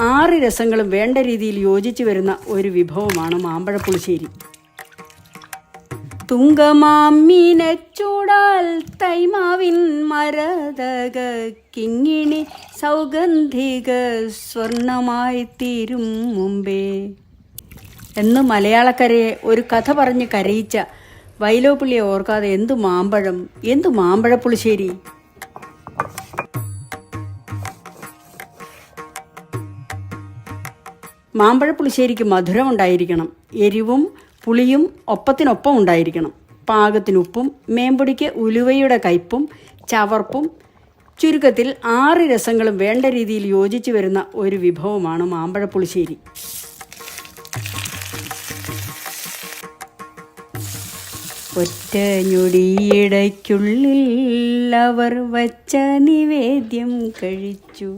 6 രസങ്ങളും വേണ്ട രീതിയിൽ യോജിച്ചു വരുന്ന ഒരു വിഭവമാണ് മാമ്പഴപ്പുളിശ്ശേരി. തുങ്കമാമീനച്ചൂടാൽ തൈമാവിൻ മരതക കിങ്ങിണി സൗഗന്ധിക സ്വർണമായി തീരും മുമ്പേ എന്ന് മലയാളക്കരയെ ഒരു കഥ പറഞ്ഞ് കരയിച്ച വൈലോപ്പിള്ളിയെ ഓർക്കാതെ എന്തു മാമ്പഴം, എന്തു മാമ്പഴപ്പുളിശ്ശേരി. മാമ്പഴപ്പുളിശ്ശേരിക്ക് മധുരം ഉണ്ടായിരിക്കണം, എരിവും പുളിയും ഒപ്പത്തിനൊപ്പം ഉണ്ടായിരിക്കണം. പാകത്തിന് ഉപ്പും, മേമ്പൊടിക്ക് ഉലുവയുടെ കയ്പും ചവർപ്പും, ചുരുക്കത്തിൽ 6 രസങ്ങളും വേണ്ട രീതിയിൽ യോജിച്ചു വരുന്ന ഒരു വിഭവമാണ് മാമ്പഴപ്പുളിശ്ശേരി. ഒറ്റ ഞൊടിയിടയ്ക്കുള്ളിൽ അവർ വച്ച നിവേദ്യം കഴിച്ചു.